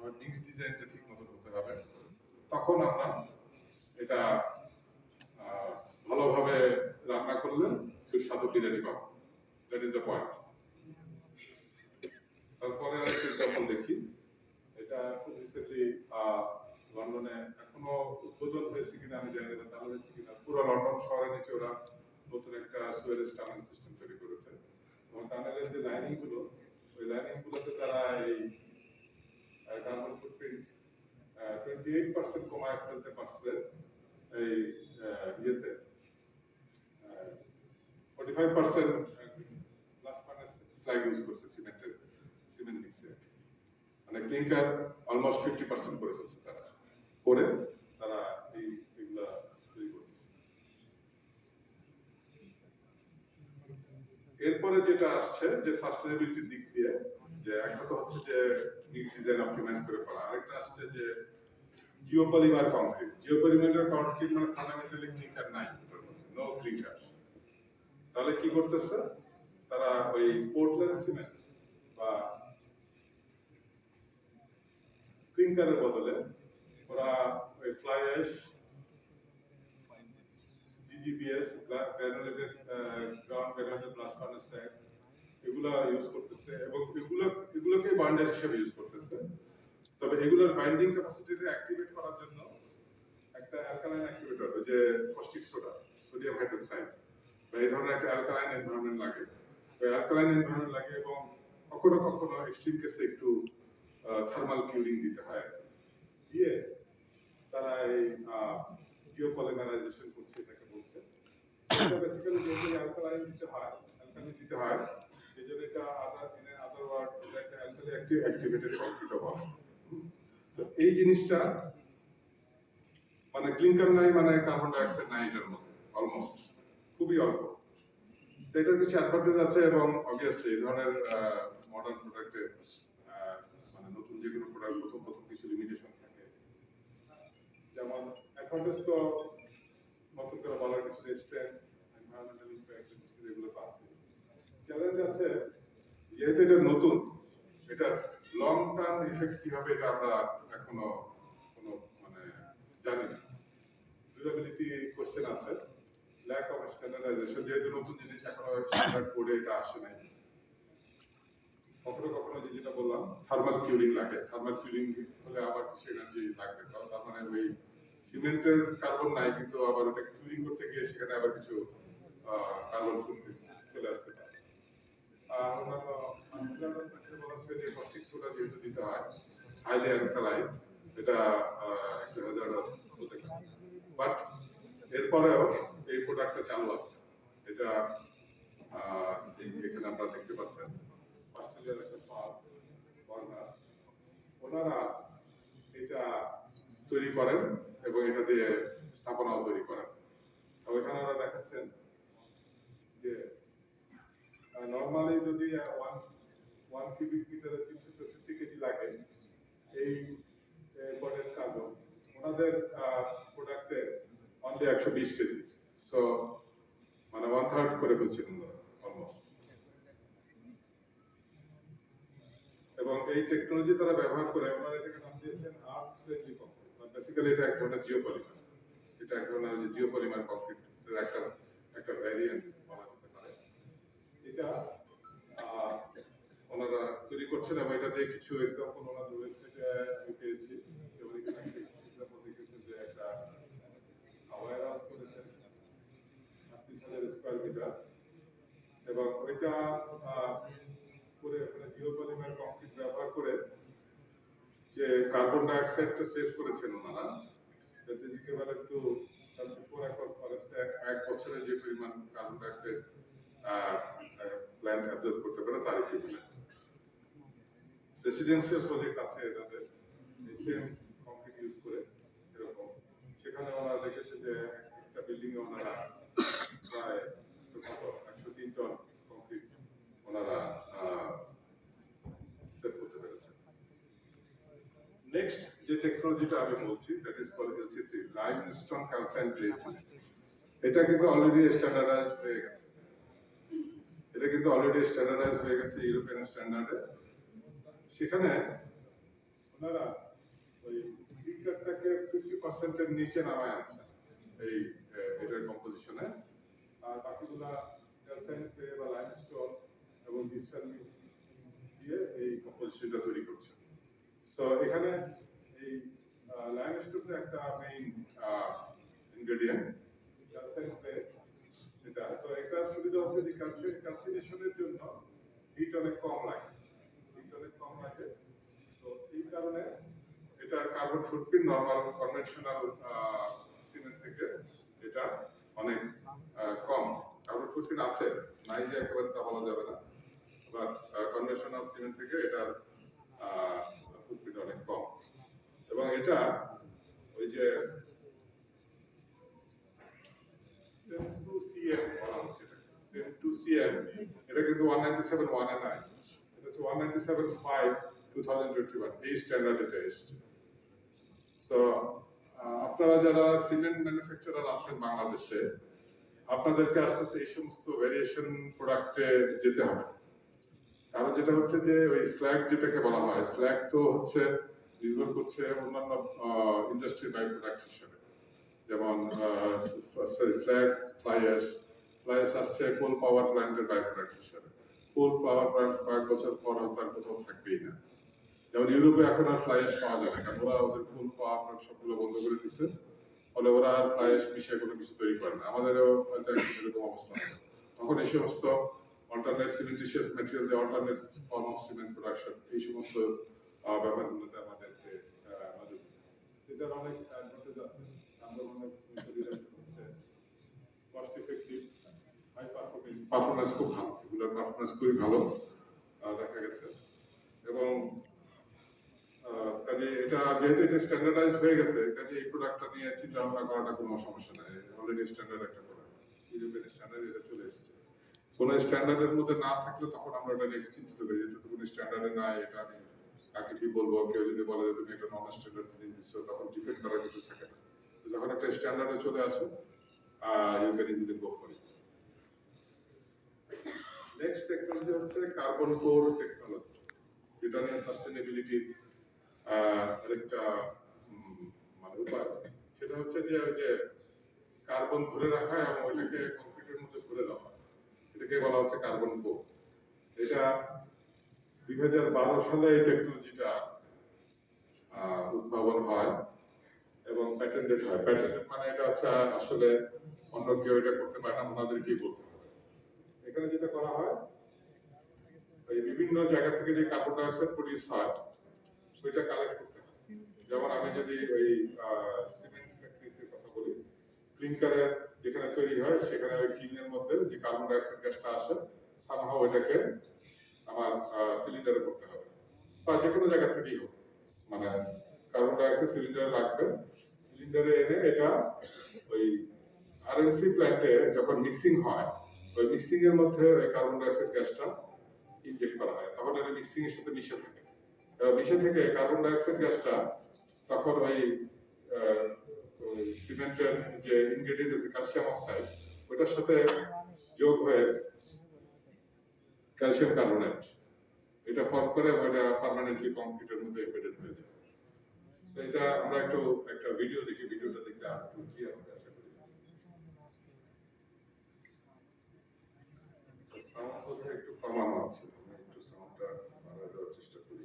আমার মিক্স ডিজাইনটা ঠিক মতো হতে হবে, তখন আমরা এটা ভালোভাবে রান্না করলে সুস্বাদু বিরিয়ানি পাবো। That is the point. তারপরে আরেকটা এক্সাম্পল দেখি। এটা খুব রিসেন্টলি লন্ডনে এখনো উদ্বোধন হয়েছে কিনা আমি জানি না, চালু হয়েছে কিনা। পুরো লন্ডন শহরের নিচে ওরা নতুন একটা সুয়েজ টানেল সিস্টেম তৈরি করেছে। এবং টানেলের যে লাইনিং গুলো, ওই লাইনিং গুলোতে তারা এই কার্বন ফুটপ্রিন্ট 28% কমায় ফেলতে পারছে। এই ইয়েতে 45% ব্লাস্ট ফার্নেস স্লাইড ইউজ করছে সিমেন্ট মিক্সে। মানে ক্লিংকার অলমোস্ট 50% করে ফেলছে তারা, করে তারা এইগুলা তৈরি করতেছে। এরপরে যেটা আসছে যে সাস্টেনেবিলিটির দিক দিয়ে, যে একটা তো হচ্ছে যে মিক্স ডিজাইন অপটিমাইজ করে করা, আরেকটা আসছে যে জিওপলিমার কংক্রিট। জিওপলিমার কংক্রিট মানে ফান্ডামেন্টালি ক্লিংকার নাই, নো ক্লিংকার। তাহলে কি করতেছে তারা? ওই পোর্টল্যান্ড সিমেন্ট বা ক্লিংকারের বদলে ওরা ওই fly ash, GGBS, granulated ground granulated blast furnace slag, এগুলা ইউজ করতেছে এবং এগুলোকে বান্ডার হিসেবে ইউজ করতেছে। তবে এগুলোর বাইন্ডিং ক্যাপাসিটিটা অ্যাক্টিভেট করার জন্য একটা অ্যালকালাইন অ্যাক্টিভেটর, ওই যে কস্টিক সোডা, সোডিয়াম হাইড্রোক্সাইড, বা এই ধরনের একটা অ্যালকালাইন এনভায়রনমেন্ট লাগে। ওই অ্যালকালাইন এনভায়রনমেন্ট লাগে এবং কখনো কখনো এক্সট্রিম কেসে একটু থার্মাল কিউরিং দিতে হয়। দিয়ে তারা এই জিওপলিমারাইজেশন করছে, এটাকে বলছে। এটা বেসিক্যালি যেহেতু অ্যালকালাইন দিতে হয়, সেই জন্য এটা আদার ওয়ার্ড এটা একটা অ্যালকালি অ্যাক্টিভেটেড কংক্রিটও বলে। তো এই জিনিসটা মানে ক্লিংকার নাই মানে কার্বন ডাই অক্সাইড নাই এটার মধ্যে, অলমোস্ট খুবই অল্প। তো এটার কিছু অ্যাডভান্টেজ আছে এবং অবভিয়াসলি এই ধরনের মডার্ন প্রোডাক্টে মানে নতুন যে কোনো প্রোডাক্ট প্রথম কিছু লিমিটেশন থাকে। যেমন অ্যাডভান্টেজ তো নতুন করে বলার কিছু স্ট্রেন্থ, এনভায়রনমেন্টাল ইমপ্যাক্ট, এগুলো তো আছে। চ্যালেঞ্জ আছে যেহেতু এটা নতুন, এটা লং টার্ম ইফেক্ট কি হবে এটা আমরা এখনো কোনো মানে জানি না। ডিউরেবিলিটি কোশ্চেন আছে, ল্যাক অফ স্ট্যান্ডার্ডাইজেশন, যেহেতু নতুন জিনিস এখনো স্ট্যান্ডার্ড কোডে এটা আসে নাই। কখনো কখনো যেটা বললাম থার্মাল কিউরিং লাগে, থার্মাল কিউরিং হলে আবার কিছু এনার্জি লাগবে, তার মানে ওই সিমেন্টের কার্বন নাই কিন্তু আবার ওটা কিউরিং করতে গিয়ে সেখানে আবার কিছু কার্বন চলে আসতে পারে। আর অন্যান্য বলা হচ্ছে যে কস্টিক সোডা যেহেতু দিতে হয়, হাইলি অ্যালকালাইন, এটা একটু হ্যাজার্ডাস হতে পারে। বাট এরপরেও এই প্রোডাক্টটা চালু আছে। এটা এখানে আপনারা দেখতে পাচ্ছেন অস্ট্রেলিয়ার একটা ফার্ম, ওনারা এটা তৈরি করেন এবং এটা দিয়ে স্থাপনাও তৈরি করেন। ওইখানে ওরা দেখাচ্ছেন যে নর্মালি যদি 1 কিউবিক মিটারে 363 কেজি লাগে এই বডের কার্বন, ওনাদের প্রোডাক্টে অনলি 120 কেজি। সো মানে 1/3 করে ফেলছেন ওনারা অলমোস্ট। এবং এই টেকনোলজি তারা ব্যবহার করে ওনারা এটাকে নাম দিয়েছেন আর্থ ফ্রেন্ডলি কংক্রিট। বেসিক্যালি এটা এক ধরনের জিওপলিমার, এটা এক ধরনের জিওপলিমার কংক্রিটের একটা ভ্যারিয়েন্ট বলা যেতে পারে। এটা ওনারা তৈরি করছেন এবং এটা দিয়ে কিছু এক্সাম্পল ওনাদের ওয়েবসাইটে আমি পেয়েছি। যেমন এখানে একটা এক্সাম্পল দেখেছেন যে একটা ওয়্যার হাউস করেছেন 38,000 স্কোয়ার মিটার এবং ওইটা করে ওখানে জিওপলিমার কংক্রিট ব্যবহার করে যে কার্বন ডাই অক্সাইডটা সেভ করেছেন ওনারা, যাতে ইকুইভ্যালেন্ট টু 34 একর ফরেস্টে এক বছরে যে পরিমাণ carbon die oxide plant absorb করতে পারে তার ইকুইভ্যালেন্ট। রেসিডেন্সিয়াল প্রজেক্ট আছে এটাতে সেম কংক্রিট ইউজ করে এরকম। সেখানে ওনারা দেখেছে যে একটা বিল্ডিং এ ওনারা প্রায় 103 টন কংক্রিট ওনারা সেভ করতে পেরেছে। নেক্সট যে টেকনোলজিটা আমি বলছি that is called LC3, limestone calcined clay cement. এটা কিন্তু অলরেডি স্ট্যান্ডার্ডাইজড হয়ে গেছে। ইউরোপিয়ান স্ট্যান্ডার্ডে। সেখানে ওনারা ওই লিটারটাকে 50%-এর নিচে নামায় আনছে এই এটার কম্পোজিশনে, আর বাকিগুলা ক্যালসাইন ক্লে বা লাইমস্টোন এবং জিপসাম দিয়ে এই কম্পোজিশনটা তৈরি করছে। সো এখানে এই লাইমস্টোনটা একটা মেইন ইনগ্রেডিয়েন্ট, ক্যালসাইন ক্লে এটা। তো এটার সুবিধা হচ্ছে যে ক্যালসিনেশনের জন্য হিট অনেক কম লাগে, তো এই কারণে এটা carbon footprint normal conventional cement থেকে এটা অনেক কম। কার্বন ফুটপ্রিন্ট আছে, নাই যে একেবারে তা বলা যাবে না, বাট কনভেনশনাল সিমেন্ট থেকে এটার ফুটপ্রিন্ট অনেক কম। এবং এটা ওই যে CM বলা হচ্ছে, সেম টু CM, এটা কিন্তু 197.1 এ নাই, এটা হচ্ছে 197.5 2021 এই স্ট্যান্ডার্ড এটা এসেছে। সো আপনারা যারা সিমেন্ট ম্যানুফ্যাকচারার আছেন বাংলাদেশে, আপনাদেরকে আস্তে আস্তে এই সমস্ত ভেরিয়েশন প্রোডাক্টে যেতে হবে। কারণ যেটা হচ্ছে যে ওই স্ল্যাগ যেটাকে বলা হয়, স্ল্যাগ তো হচ্ছে নির্ভর করছে অন্যান্য ইন্ডাস্ট্রি বাই প্রোডাক্ট হিসেবে, যেমন স্ল্যাগ ফ্লাই অ্যাশ আসছে কোল পাওয়ার প্ল্যান্টের বাই প্রোডাক্ট হিসেবে। কোল পাওয়ার প্ল্যান্ট কয়েক বছর পর হয়তো আর কোথাও থাকবেই না। যেমন ইউরোপে এখন আর ফ্লাই অ্যাশ পাওয়া যায় না, কারণ ওরা ওদের কোল পাওয়ার প্ল্যান্ট সবগুলো বন্ধ করে দিচ্ছে, ফলে ওরা আর ফ্লাই অ্যাশ মিশিয়ে কোনো কিছু তৈরি করে না। আমাদেরও হয়তো এরকম অবস্থা হবে। তখন এই সমস্ত অল্টারনেট সিমেন্টিশিয়াস ম্যাটেরিয়াল দিয়ে alternate form of cement production, এই সমস্ত ব্যাপারগুলোতে আমাদেরকে নজর দিতে হবে। এটার অনেক অ্যাডভান্টেজ আছে, আমরা অনেক কস্ট ইফেক্টিভ, হাই পারফরমেন্স খুব ভালো, এগুলোর পারফরমেন্স খুবই ভালো দেখা গেছে। এবং কাজে এটা যেহেতু এটা স্ট্যান্ডার্ডাইজ হয়ে গেছে, কাজে এই প্রোডাক্টটা নিয়ে চিন্তা ভাবনা করাটা কোনো সমস্যা নাই, অলরেডি স্ট্যান্ডার্ড একটা প্রোডাক্ট, ইউরোপিয়ান স্ট্যান্ডার্ড এটা চলে এসেছে। কোনো স্ট্যান্ডার্ডের মধ্যে না থাকলে তখন আমরা এটা নিয়ে চিন্তিত করি, যেহেতু কোনো স্ট্যান্ডার্ডে নাই, এটা আমি কাকে কি বলবো, কেউ যদি বলে যে তুমি একটা নন স্ট্যান্ডার্ড জিনিস দিচ্ছ, তখন ডিফেন্ড করার কিছু থাকে না। যখন একটা স্ট্যান্ডার্ডে চলে আসে, you can easily go for it. Next technology হচ্ছে কার্বন কোর টেকনোলজি, যেটা নিয়ে সাস্টেনেবিলিটি আরেকটা মানে উপায়, সেটা হচ্ছে যে ওই যে কার্বন ধরে রাখা এবং ওইটাকে কংক্রিটের মধ্যে ভরে দেওয়া, এটাকে বলা হচ্ছে কার্বন কোর। এটা 2012 সালে এই টেকনোলজিটা উদ্ভাবন হয় এবং প্যাটেন্টেড হয়। প্যাটেন্টেড মানে এটা হচ্ছে আসলে অন্য কেউ এটা করতে পারে না, ওনাদেরকেই বলতে হবে। এখানে যেটা করা হয়, এই বিভিন্ন জায়গা থেকে যে কার্বন ডাইঅক্সাইড প্রডিউস হয় ওইটা কালেক্ট করতে হয়। যেমন আমি যদি ওই সিমেন্ট ফ্যাক্টরিতে কথা বলি, ক্লিনকারের যেখানে তৈরি হয় সেখানে ওই ক্লিনের মধ্যে যে কার্বন ডাইঅক্সাইড গ্যাসটা আসে, সামহাও ওইটাকে আমার সিলিন্ডারে করতে হবে, বা যে কোনো জায়গা থেকেই হোক, মানে কার্বন ডাইঅক্সাইড সিলিন্ডারে রাখবে, সিলিন্ডারে এনে এটা ওই আরএনসি প্ল্যান্টে যখন মিক্সিং হয়, ওই মিক্সিং এর মধ্যে ওই কার্বন ডাইঅক্সাইড গ্যাসটা ইনজেক্ট করা হয়, তখন এটা মিক্সিং এর সাথে মিশে থাকে। মিশে থেকে কার্বন ডাইঅক্সাইড গ্যাসটা তখন ওই সিমেন্টের যে ইনগ্রেডিয়েন্ট আছে ক্যালসিয়াম অক্সাইড, ওইটার সাথে যোগ হয়ে ক্যালসিয়াম কার্বনেট এটা ফর্ম করে ওইটা পার্মানেন্টলি কংক্রিটের মধ্যে এমবেডেড হয়ে যায়। তো এটা আমরা একটা ভিডিও দেখি, ভিডিওটা দেখলে আর একটু ক্লিয়ার হবে আশা করি। সাউন্ড বোধহয় একটু কমানো আছে, একটু সাউন্ডটা বাড়ায় দেওয়ার চেষ্টা করি।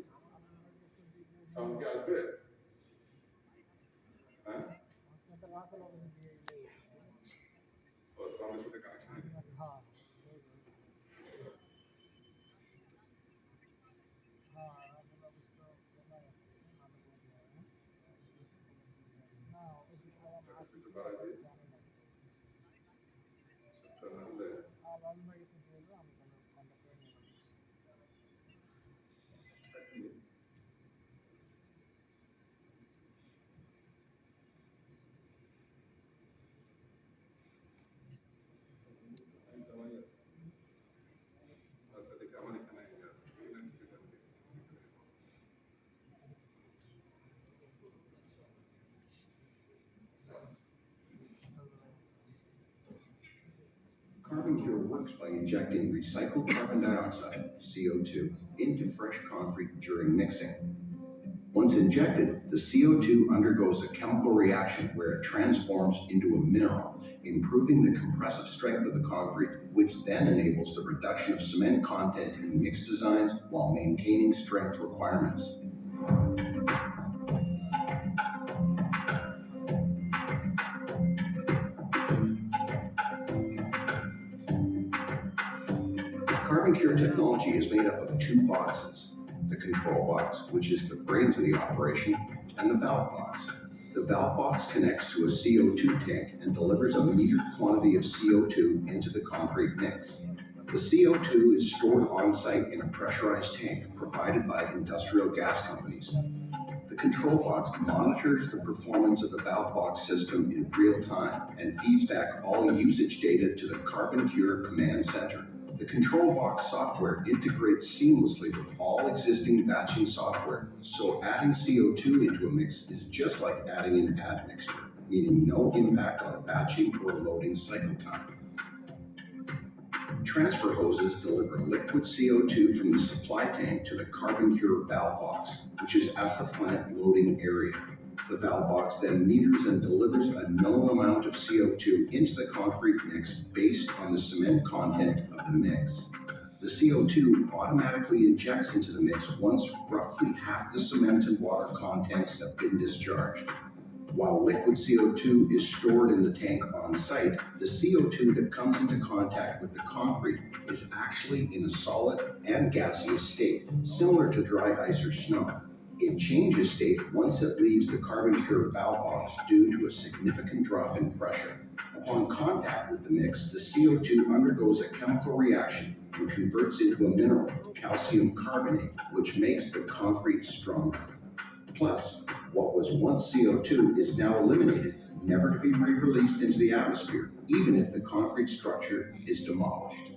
সাউন্ড কি আসবে? হ্যাঁ, ও সাউন্ডের সাথে কানেকশন। একটু বাড়ায় দিই, সেটা না হলে আচ্ছা দেখি আমার এখানে আছে, এখানে ঠিক আছে, আমি দেখছি। CarbonCure works by injecting recycled carbon dioxide, CO2, into fresh concrete during mixing. Once injected, the CO2 undergoes a chemical reaction where it transforms into a mineral, improving the compressive strength of the concrete, which then enables the reduction of cement content in mix designs while maintaining strength requirements. Carbon Cure technology is made up of two boxes: the control box, which is the brains of the operation, and the valve box. The valve box connects to a CO2 tank and delivers a metered quantity of CO2 into the concrete mix. The CO2 is stored on site in a pressurized tank provided by industrial gas companies. The control box monitors the performance of the valve box system in real time and feeds back all usage data to the Carbon Cure command center. The control box software integrates seamlessly with all existing batching software, so adding CO2 into a mix is just like adding an admixture, meaning no impact on batching or loading cycle time. Transfer hoses deliver liquid CO2 from the supply tank to the Carbon Cure valve box, which is at the plant loading area. The valve box then meters and delivers a known amount of CO2 into the concrete mix based on the cement content of the mix. The CO2 automatically injects into the mix once roughly half the cement and water contents have been discharged. While liquid CO2 is stored in the tank on site, the CO2 that comes into contact with the concrete is actually in a solid and gaseous state, similar to dry ice or snow. It changes state once it leaves the Carbon Cure valve box due to a significant drop in pressure. Upon contact with the mix, the CO2 undergoes a chemical reaction and converts into a mineral, calcium carbonate, which makes the concrete stronger. Plus, what was once CO2 is now eliminated, never to be re-released into the atmosphere, even if the concrete structure is demolished.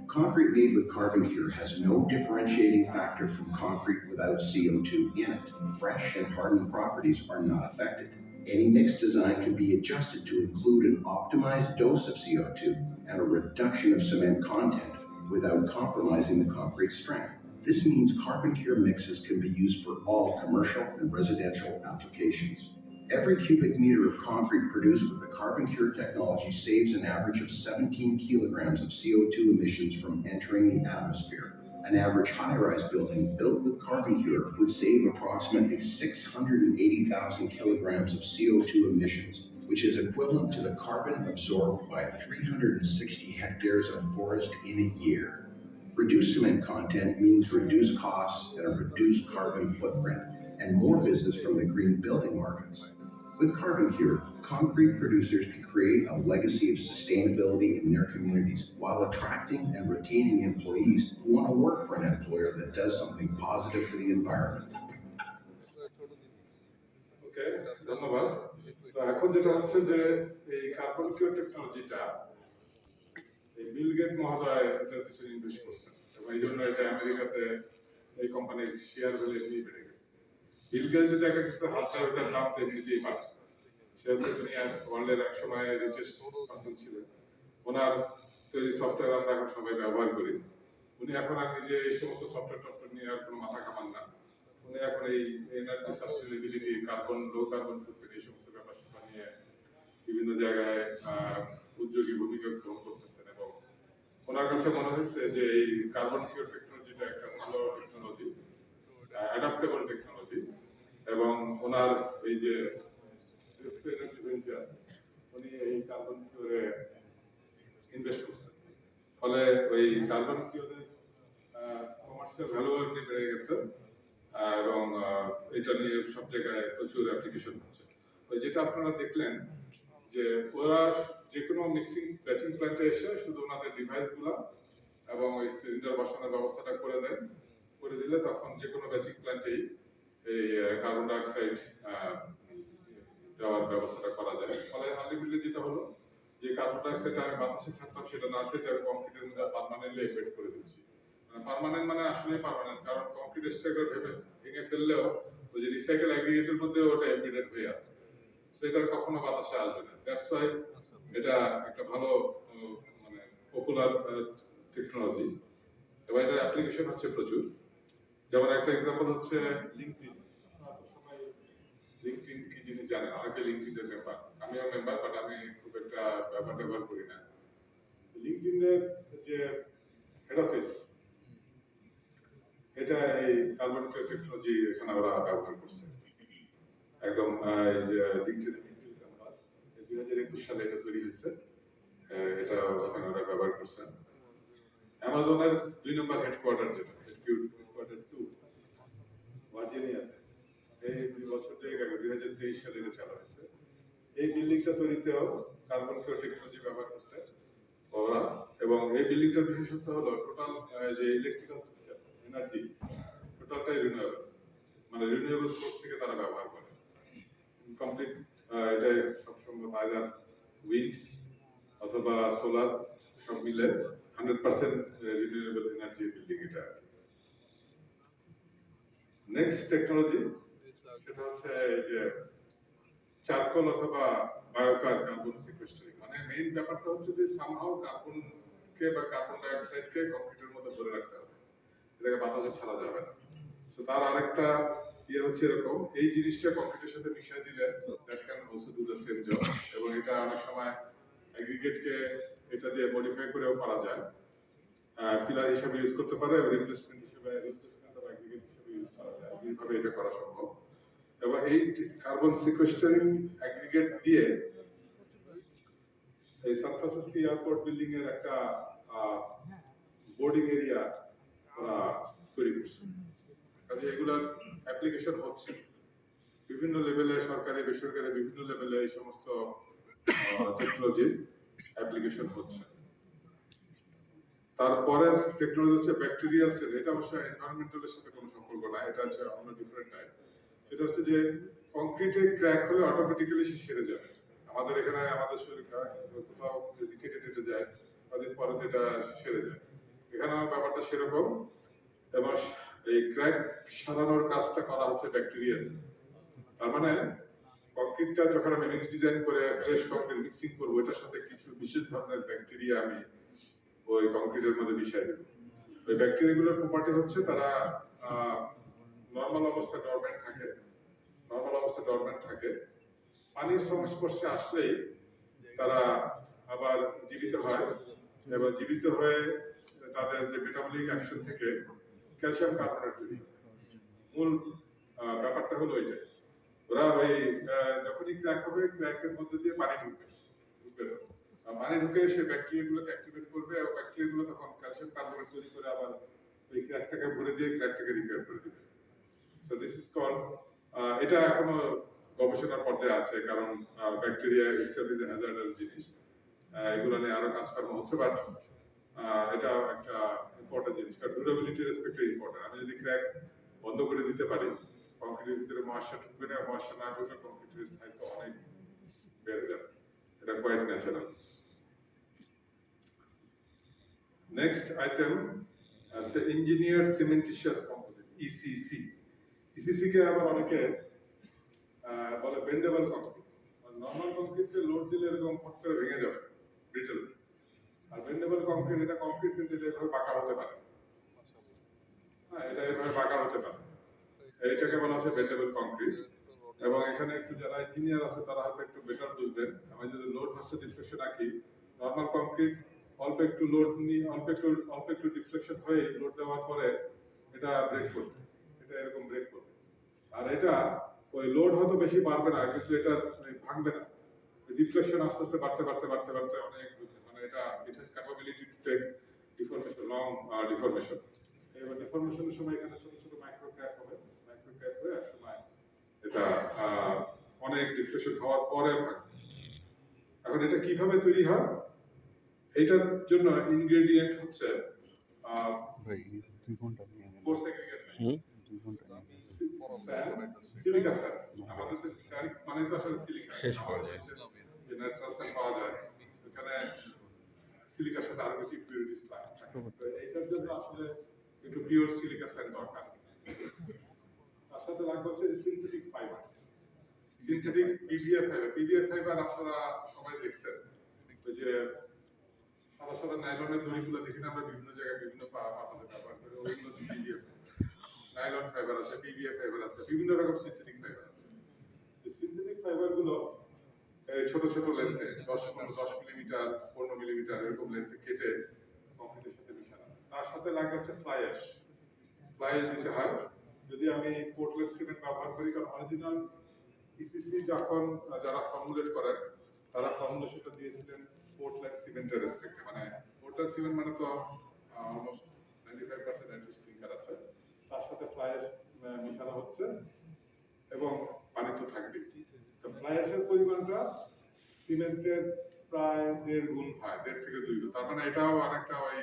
Concrete made with Carbon Cure has no differentiating factor from concrete without CO2 in it. Fresh and hardened properties are not affected. Any mix design can be adjusted to include an optimized dose of CO2 and a reduction of cement content without compromising the concrete strength. This means Carbon Cure mixes can be used for all commercial and residential applications. Every cubic meter of concrete produced with the Carbon Cure technology saves an average of 17 kilograms of CO2 emissions from entering the atmosphere. An average high-rise building built with Carbon Cure would save approximately 680,000 kilograms of CO2 emissions, which is equivalent to the carbon absorbed by 360 hectares of forest in a year. Reduced cement content means reduced costs and a reduced carbon footprint, and more business from the green building markets. With Carbon Cure, concrete producers can create a legacy of sustainability in their communities while attracting and retaining employees who want to work for an employer that does something positive for the environment. ওকে, ধন্যবাদ। তো এখন যেটা হচ্ছে যে এই carbon কিউর টেকনোলজিটা এই বিল gate মহোদয় এটার পিছনে ইনভেস্ট করছেন এবং এই জন্য এটা আমেরিকাতে এই কোম্পানির শেয়ার ভ্যালু এমনি বেড়ে গেছে। বিল গেট যদি একটা কিছু হাত ধরে ওটার দাম তো এমনিতেই বাড়ে। সে হচ্ছে দুনিয়ার ওয়ার্ল্ডের এক সময় রিচেস্ট পার্সন ছিলেন। ওনার তৈরি সফটওয়্যার আমরা এখন সবাই ব্যবহার করি। উনি এখন আর নিজে এই সমস্ত সফটওয়্যার নিয়ে আর কোনো মাথা ঘামান না। উনি এখন এই এনার্জি সাস্টেনেবিলিটি, কার্বন লো কার্বন ফুটপ্রিন্ট এই সমস্ত ব্যাপার নিয়ে বিভিন্ন জায়গায় উদ্যোগী ভূমিকা গ্রহণ করতেছেন এবং ওনার কাছে মনে হয়েছে যে এই কার্বন কিউর টেকনোলজিটা একটা ভালো টেকনোলজি, অ্যাডাপ্টেবল টেকনোলজি এবং ওনার এই যে এনার্জি ভেঞ্চার উনি এই কার্বন কিউরে ইনভেস্ট করছেন। ফলে ওই কার্বন কিউরের কমার্শিয়াল ভ্যালু এমনি বেড়ে গেছে এবং এটা নিয়ে সব জায়গায় প্রচুর অ্যাপ্লিকেশন হচ্ছে। ওই যেটা আপনারা দেখলেন যে ওরা যে কোনো মিক্সিং ব্যাচিং প্ল্যান্টে এসে শুধু ওনাদের ডিভাইসগুলো এবং ওই সিলিন্ডার বসানোর ব্যবস্থাটা করে দেন, করে দিলে তখন যে কোনো ব্যাচিং প্ল্যান্টেই এই কার্বন ডাইঅক্সাইড দেওয়ার ব্যবস্থাটা করা যায়। ফলে আলটিমেটলি যেটা হলো যে কার্বন ডাইঅক্সাইড আমি বাতাসে ছাড়তাম সেটা না ছেড়ে আমি কংক্রিটের মধ্যে পার্মানেন্টলি এফেক্ট করে দিচ্ছি। পার্মানেন্ট মানে আসলে পার্মানেন্ট, কারণ কংক্রিট স্ট্রাকচার ভেঙে ফেললেও ওই যে রিসাইকেল অ্যাগ্রিগেটের মধ্যে ওটা এমবেডেড হয়ে আছে, সেটা কখনো বাতাসে আসবে না। দ্যাটস ওয়াই এটা একটা ভালো মানে পপুলার টেকনোলজি এবং এটার অ্যাপ্লিকেশন হচ্ছে প্রচুর। যেমন একটা এক্সাম্পল হচ্ছে লিঙ্কডিন। জিনিস জানেন, অনেকে লিঙ্কডইনের মেম্বার, আমিও মেম্বার, বাট আমি খুব একটা ব্যবহার করি না। লিঙ্কডইনের যে হেড অফিস, এটা এই কার্বন টেকনোলজি এখানে ওরা ব্যবহার করছে একদম। এই যে লিঙ্কডইন ক্যাম্পাস 2021 সালে এটা তৈরি হয়েছে, এটা ওখানে ওরা ব্যবহার করছেন। অ্যামাজনের 2 নম্বর হেডকোয়ার্টার, যেটা হেডকোয়ার্টার 2 ভার্জিনিয়াতে, এই 2 বছর থেকে 2023 সালে এটা চালু হয়েছে। এই বিল্ডিংটা তৈরিতেও কার্বন টেকনোলজি ব্যবহার করছে ওরা, এবং এই বিল্ডিংটার বিশেষত্ব হলো টোটাল যে ইলেকট্রিক্যাল সিস্টেম, এনার্জি টোটালটাই রিনিউয়েবল, মানে রিনিউয়েবল সোর্স থেকে তারা ব্যবহার করে কমপ্লিট। এটা সবসময় আইদার উইন্ড অথবা সোলার, সব মিলে 100% রিনিউয়েবল এনার্জি বিল্ডিং এটা। নেক্সট টেকনোলজি সেটা হচ্ছে এই যে চারকোল অথবা বায়োকার কার্বন সিকুয়েস্টারিং। মানে মেইন ব্যাপারটা হচ্ছে যে সামহাউ কার্বনকে বা কার্বন ডাই অক্সাইডকে কংক্রিটের মধ্যে ধরে রাখতে হবে, এটাকে বাতাসে ছাড়া যাবে না। সো তার আরেকটা ইয়ে হচ্ছে এরকম, এই জিনিসটা কংক্রিটের সাথে মিশিয়ে দিলে that can also do the same job, এবং এটা অনেক সময় অ্যাগ্রিগেটকে এটা দিয়ে মডিফাই করেও করা যায়, ফিলার হিসেবে ইউজ করতে পারে, রিপ্লেসমেন্ট হিসেবে রিপ্লেসমেন্ট অফ অ্যাগ্রিগেট হিসেবে ইউজ করা যায়, এইভাবে এটা করা সম্ভব। এবং এই কার্বন সিকুয়েস্টারিং অ্যাগ্রিগেট দিয়ে এই সান ফ্রান্সিসকো এয়ারপোর্ট বিল্ডিং এর একটা বোর্ডিং এরিয়া তৈরি করছে। কাজে এগুলোর অ্যাপ্লিকেশন হচ্ছে বিভিন্ন লেভেলে, সরকারি বেসরকারি বিভিন্ন লেভেলে এই সমস্ত টেকনোলজির অ্যাপ্লিকেশন হচ্ছে। তারপরের টেকনোলজি হচ্ছে ব্যাকটেরিয়াল সেল। এটা অবশ্য এনভায়রনমেন্টালের সাথে কোনো সম্পর্ক নাই, এটা হচ্ছে অন্য ডিফারেন্ট টাইপ। সেটা হচ্ছে যে কংক্রিটে ক্র্যাক হলে অটোমেটিক্যালি সে সেরে যাবে। আমাদের এখানে আমাদের শরীর কোথাও যদি কেটে টেটে যায়, কদিন পরে এটা সেরে যায়, এখানে ব্যাপারটা সেরকম। এবং এই ক্র্যাক সারানোর কাজটা করা হচ্ছে ব্যাকটেরিয়া। তার মানে কংক্রিটটা যখন আমি মিক্স ডিজাইন করে ফ্রেশ কংক্রিট মিক্সিং করবো, এটার সাথে কিছু বিশেষ ধরনের ব্যাকটেরিয়া আমি ওই কংক্রিটের মধ্যে মিশিয়ে দেবো। ওই ব্যাকটেরিয়াগুলোর প্রপার্টি হচ্ছে তারা নর্মাল অবস্থায় ডরমেন্ট থাকে, পানির সংস্পর্শে আসলেই তারা আবার জীবিত হয়, এবং জীবিত হয়ে তাদের যে মেটাবলিক অ্যাকশন থেকে ক্যালসিয়াম কার্বনেট তৈরি হয়। মূল ব্যাপারটা হলো ওইটাই। ওরা ওই যখনই ক্র্যাক হবে, ক্র্যাকের মধ্যে দিয়ে পানি ঢুকবে, পানি ঢুকে সে ব্যাকটেরিয়াগুলোকে অ্যাক্টিভেট করবে, এবং ব্যাকটেরিয়াগুলো তখন ক্যালসিয়াম কার্বনেট তৈরি করে আবার ওই ক্র্যাকটাকে ভরে দিয়ে ক্র্যাকটাকে রিপেয়ার করে দিবে। সো দিস ইজ কল্ড, এটা এখনো গবেষণার পর্যায়ে আছে, কারণ bacteria itself is a hazardous জিনিস। এগুলো নিয়ে আরো কাজকর্ম হচ্ছে, বাট এটা একটা ইম্পর্টেন্ট জিনিস, কারণ ডিউরেবিলিটি রেসপেক্টে ইম্পর্টেন্ট। আমি যদি ক্র্যাক বন্ধ করে দিতে পারি, কংক্রিটের ভিতরে ময়েশ্চার ঢুকবে না, ময়েশ্চার না ঢুকলে কংক্রিটের স্থায়িত্ব অনেক বেড়ে যাবে, এটা কোয়াইট ন্যাচারাল। নেক্সট আইটেম হচ্ছে engineered cementitious composite, ECC. ECC কে আবার অনেকে বলে বেন্ডেবল কংক্রিট। নরমাল কংক্রিটকে লোড দিলে এরকম ফট করে ভেঙে যাবে, ব্রিটল। আর বেন্ডেবল কংক্রিট, এটা কংক্রিট কিন্তু এভাবে বাঁকা হতে পারে, হ্যাঁ, এটা এভাবে বাঁকা হতে পারে, এইটাকে বলা হচ্ছে বেন্ডেবল কংক্রিট। এবং এখানে একটু যারা ইঞ্জিনিয়ার আছে তারা হয়তো একটু বেটার বুঝবেন। আমি যদি লোড ভার্সেস ডিফ্লেকশন রাখি, নরমাল কংক্রিট অল্প একটু লোড নিয়ে অল্প একটু ডিফ্লেকশন হয়ে লোড দেওয়ার পরে এটা ব্রেক করবে, এটা এরকম ব্রেক করবে। আর এটা ওই লোড হয়তো বেশি বাড়বে না, কিন্তু এটা ভাঙবে না, ডিফ্লেকশন আস্তে আস্তে বাড়তে অনেক, মানে এটা it has capability to take deformation, long deformation. এবার ডিফরমেশনের সময় এখানে ছোট ছোট মাইক্রো ক্র্যাক হবে, মাইক্রো ক্র্যাক হয়ে এক সময় এটা অনেক ডিফ্লেকশন হওয়ার পরে ভাঙবে। এখন এটা কিভাবে তৈরি হয়, এটার জন্য ইনগ্রেডিয়েন্ট হচ্ছে সিলিকা স্যান্ড। আমাদের দেশে স্যান্ড মানে তো আসলে সিলিকা, শেষ পর্যায়ে যে ন্যাচারাল স্যান্ড পাওয়া যায়, এখানে সিলিকার সাথে আরো কিছু ইম্পিউরিটিস থাকে। তো এইটার জন্য আসলে একটু পিওর সিলিকা স্যান্ড দরকার। তার সাথে লাগবে হচ্ছে synthetic fibre, synthetic PVF fibre. PVF fibre আপনারা সবাই দেখছেন, ওই যে সাদা সাদা নাইলনের দড়িগুলো দেখি না আমরা বিভিন্ন জায়গায় বিভিন্ন পাতাতে ব্যবহার করি, ওইগুলো হচ্ছে পিভিএফ। নাইলন ফাইবার আছে, পিভিএফ ফাইবার আছে, বিভিন্ন রকম সিনথেটিক ফাইবার আছে। সিনথেটিক ফাইবার গুলো ছোট ছোট লেন্থে 10 মিলিমিটার 15 মিলিমিটার এরকম লেন্থে কেটে কংক্রিটের সাথে মিশানো। তার সাথে লাগে হচ্ছে ফ্লাই অ্যাশ দিতে হয়। যদি আমি পোর্টল্যান্ড সিমেন্ট ব্যবহার করি, কারণ অরিজিনাল ইসিসি যখন যারা ফর্মুলেট করেন তারা ফর্মুলেশনটা দিয়েছিলেন পোর্টল্যান্ড সিমেন্টের রেসপেক্টে। মানে পোর্টল্যান্ড সিমেন্ট মানে তো অলমোস্ট 95% অ্যান্টি স্প্রিংকার আছে, তার সাথে ফ্লাই অ্যাশ মিশানো হচ্ছে এবং পানি তো থাকবেই। তো ফ্লাই অ্যাশের পরিমাণটা সিমেন্টের প্রায় 1.5 গুণ হয়, 1.5 থেকে 2 গুণ। তার মানে এটাও আরেকটা ওই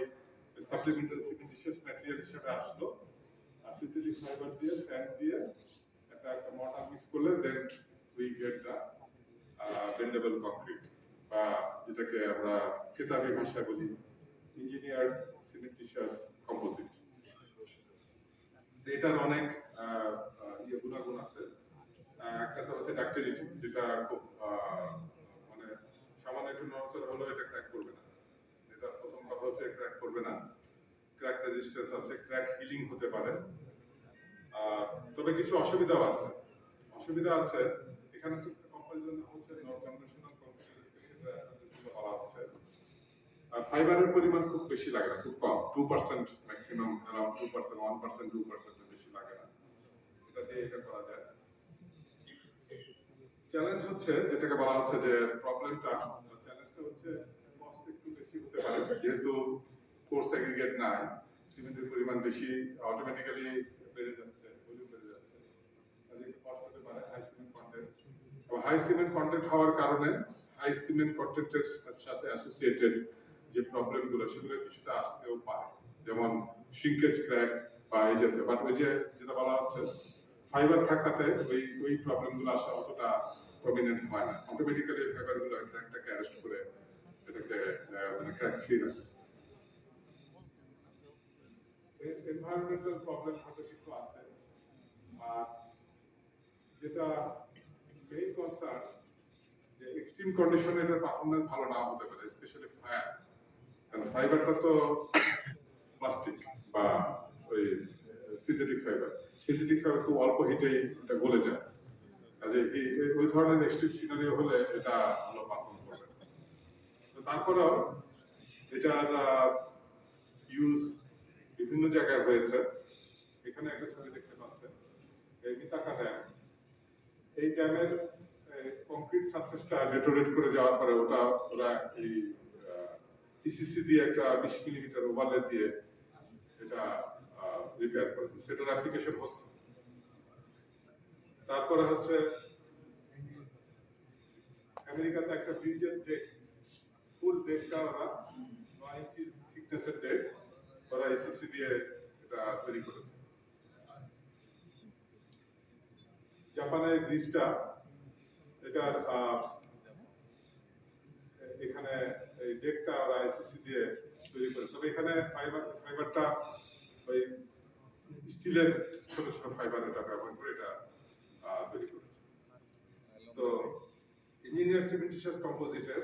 সাপ্লিমেন্টারি সিমেন্টিশিয়াস ম্যাটেরিয়াল হিসেবে আসলো। আর সিনথেটিক ফাইবার দিয়ে স্যান্ড দিয়ে একটা মর্টার মিক্স করলে then we get the bendable concrete, বা যেটাকে আমরা খেতাবি ভাষায় বলি ইঞ্জিনিয়ার্ড সিমেন্টিশিয়াস কম্পোজিট। এটার অনেক গুণাগুণ আছে। একটা তো হচ্ছে ডাক্টিলিটি, যেটা খুব মানে সামান্য একটু নড়াচড়া হলেও এটা ক্র্যাক করবে না। এটা প্রথম কথা হচ্ছে ক্র্যাক করবে না, ক্র্যাক রেজিস্ট্যান্স আছে, ক্র্যাক হিলিং হতে পারে। তবে কিছু অসুবিধাও আছে। এখানে তো কম্পারিজন হচ্ছে নন কনভেনশনাল কংক্রিট বলা হচ্ছে। ফাইবারের পরিমাণ খুব বেশি লাগে না, খুব কম, 2% ম্যাক্সিমাম, अराउंड 2%, 1%, 2% বেশি লাগে না। এটা দিয়ে এটা করা যায়। চ্যালেঞ্জ হচ্ছে যেটাকে বলা হচ্ছে যে চ্যালেঞ্জটা হচ্ছে কস্ট একটু বেশি হতে পারে, যেহেতু কোর্স এগ্রিগেট নাই, সিমেন্টের পরিমাণ বেশি, অটোমেটিক্যালি বেড়ে যাচ্ছে, ভলিউম বেড়ে যাচ্ছে, তাহলে একটু কষ্ট হতে পারে হাই সিমেন্ট কন্টেন্ট। এবং হাই সিমেন্ট কন্টেন্ট হওয়ার কারণে হাই সিমেন্ট কন্টেন্টের সাথে অ্যাসোসিয়েটেড যে প্রবলেমগুলো সেগুলো কিছুটা আসতেও পারে, যেমন শ্রিঙ্কেজ ক্র্যাক বা এই জাতীয়। বাট ওই যে যেটা বলা হচ্ছে ফাইবার থাকাতে ওই প্রবলেমগুলো আসা অতটা প্রমিনেন্ট হয় না। অটোমেটিক্যালি ফাইবারগুলো ক্র্যাকটাকে অ্যারেস্ট করে এটাকে মানে ক্র্যাক ফ্রি রাখে। এনভায়রনমেন্টাল প্রবলেম হয়তো কিছু আছে, আর যেটা মেইন কনসার্ন যে এক্সট্রিম কন্ডিশনে এটার পারফরম্যান্স ভালো না হতে পারে, স্পেশালি ফায়ার। কারণ ফাইবারটা তো প্লাস্টিক বা ওই সিনথেটিক ফাইবার খুব অল্প হিটেই এটা গলে যায়। কাজে ওই ধরনের এক্সট্রিম সিনারিও হলে এটা ভালো পারফর্ম করবে। তো তারপরেও এটার ইউজ বিভিন্ন জায়গায় হয়েছে। এখানে একটা ছবি দেখতে পাচ্ছেন, এই মিতাকা ড্যাম। এই ড্যামের কংক্রিট সারফেসটা ডেটোরেট করে যাওয়ার পরে ওরা এই ইসিসি দিয়ে একটা 20 মিলিমিটার ওভারলে দিয়ে এটা রিপেয়ার করেছে, সেটার অ্যাপ্লিকেশন হচ্ছে। তারপরে হচ্ছে আমেরিকাতে একটা ব্রিজের ডেক, ফুল ডেকটা ওরা 9 ইঞ্চি থিকনেসের ডেক ওরা এসিসি দিয়ে এটা তৈরি করেছে। জাপানের ব্রিজটা, এটার এখানে এই ডেকটা ওরা এসিসি দিয়ে তৈরি করেছে। তবে এখানে ফাইবারটা ওই স্টিলের ছোট ছোট ফাইবার এটা ব্যবহার করে এটা তৈরি করেছে। তো ইঞ্জিনিয়ার সিমেন্টিশিয়াস কম্পোজিটের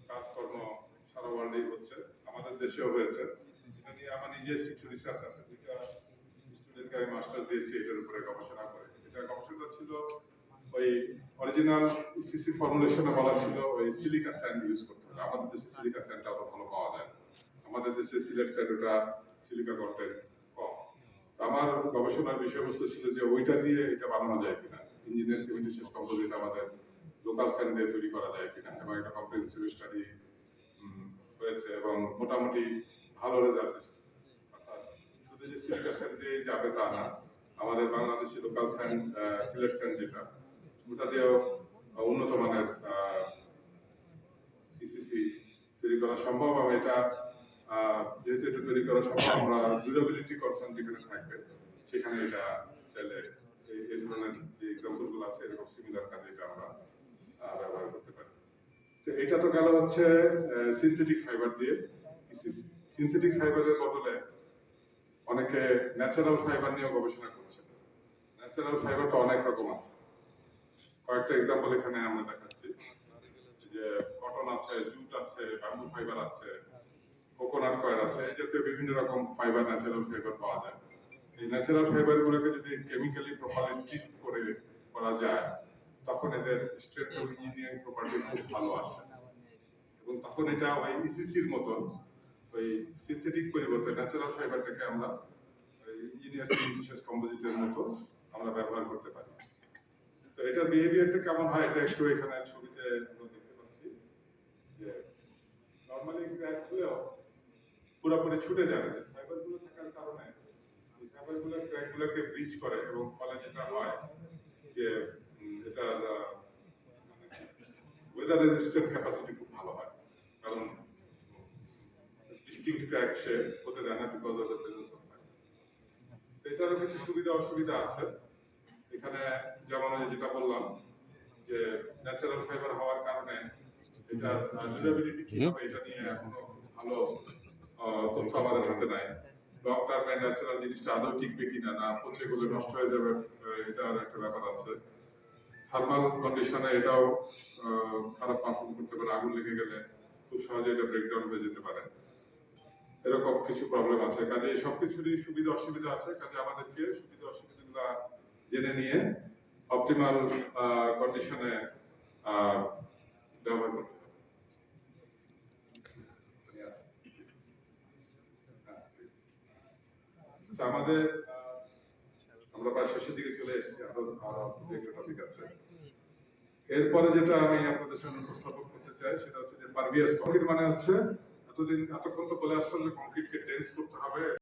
কাজকর্ম সারা ওয়ার্ল্ডেই হচ্ছে, আমাদের দেশেও হয়েছে। এটা নিয়ে আমার নিজের কিছু রিসার্চ আছে, দুইটা স্টুডেন্টকে আমি মাস্টার দিয়েছি এটার উপরে গবেষণা করে। এটা গবেষণা ছিল ওই অরিজিনাল ইসিসি ফর্মুলেশনে বলা ছিল ওই সিলিকা স্যান্ড ইউজ করতে হবে। আমাদের দেশে সিলিকা স্যান্ডটা অত ভালো পাওয়া যায় না, আমাদের দেশে সিলেট স্যান্ড ওটা সিলিকা কন্টেন্ট কম। আমার গবেষণার বিষয়বস্তু ছিল যে ওইটা দিয়ে এটা বানানো যায় কিনা, ইঞ্জিনিয়ার সিমেন্টিশিয়াস কম্পোজিট আমাদের লোকাল স্যান্ড দিয়ে তৈরি করা যায় কিনা, এবং একটা কম্প্রিহেনসিভ স্টাডি হয়েছে এবং মোটামুটি ভালো রেজাল্ট এসেছে। অর্থাৎ শুধু যে সিলিকা স্যান্ড দিয়ে যাবে তা না, আমাদের Bangladeshi local sand Sylhet sand যেটা, ওটা দিয়েও উন্নত মানের ইসিসি তৈরি করা সম্ভব। এবং এটা যেহেতু এটা তৈরি করা সম্ভব, আমরা ডিউরেবিলিটি কনসার্ন যেখানে থাকবে সেখানে এটা চাইলে এই ধরনের যে এক্সাম্পলগুলো আছে এরকম সিমিলার কাজে এটা আমরা ব্যবহার করতে পারি। তো এটা তো গেল হচ্ছে সিনথেটিক ফাইবার দিয়ে ইসিসি। সিনথেটিক ফাইবারের বদলে অনেকে ন্যাচারাল ফাইবার নিয়েও গবেষণা করছে। ন্যাচারাল ফাইবার তো অনেক রকম আছে, কয়েকটা এক্সাম্পল এখানে আমরা দেখাচ্ছি। যে কটন আছে, জুট আছে, ব্যাম্বু ফাইবার আছে, কোকোনাট কয়েল আছে, এই জাতীয় বিভিন্ন রকম ফাইবার, ন্যাচারাল ফাইবার পাওয়া যায়। এই ন্যাচারাল ফাইবার গুলোকে যদি কেমিক্যালি প্রপারলি ট্রিট করে করা যায়, তখন এদের স্ট্রেংথ এবং ইঞ্জিনিয়ারিং প্রপার্টি খুব ভালো আসে এবং তখন এটা ওই ইসিসির মতন ওই সিনথেটিক পরিবর্তে ন্যাচারাল ফাইবারটাকে আমরা ইঞ্জিনিয়ার সিমেন্টিশিয়াস কম্পোজিটের মতো আমরা ব্যবহার করতে পারি। তো এটার বিহেভিয়ারটা কেমন হয় এটা একটু এখানে ছবিতে আমরা দেখতে পাচ্ছি যে নরমালি ক্র্যাক হলেও পুরোপুরি ছুটে যাবে ফাইবারগুলো থাকার কারণে এই ফাইবারগুলো ক্র্যাকগুলোকে ব্রিজ করে এবং ফলে যেটা হয় যে এটার ওয়েদার রেজিস্ট্যান্ট ক্যাপাসিটি খুব ভালো হয় কারণ ডিস্টিংক্ট ক্র্যাক সে হতে দেয় না because of the presence of fibre. এটারও কিছু সুবিধা অসুবিধা আছে এখানে, যেমন আমি যেটা বললাম যে ন্যাচারাল ফাইবার হওয়ার কারণে এটার ডিউরেবিলিটি কি হবে এটা নিয়ে এখনো ভালো তথ্য আমাদের হাতে নাই। লং টার্মে ন্যাচারাল জিনিসটা আদৌ টিকবে কিনা না পচে গলে নষ্ট হয়ে যাবে এটার একটা ব্যাপার আছে। থার্মাল কন্ডিশনে এটাও খারাপ পারফর্ম করতে পারে, আগুন লেগে গেলে খুব সহজে এটা ব্রেকডাউন হয়ে যেতে পারে, এরকম কিছু প্রবলেম আছে। কাজে এই সবকিছুরই সুবিধা অসুবিধা আছে, কাজে আমাদেরকে সুবিধা অসুবিধাগুলো জেনে নিয়ে অপটিমাল কন্ডিশনে ব্যবহার করতে হবে। আচ্ছা, আমাদের আমরা প্রায় শেষের দিকে চলে এসেছি, আরো একটা টপিক আছে। এরপরে যেটা আমি আপনাদের সামনে উপস্থাপন করতে চাই সেটা হচ্ছে যে পারভিয়াস কংক্রিট মানে হচ্ছে এতক্ষণ তো বলে আসলাম যে কংক্রিটকে ডেন্স করতে হবে।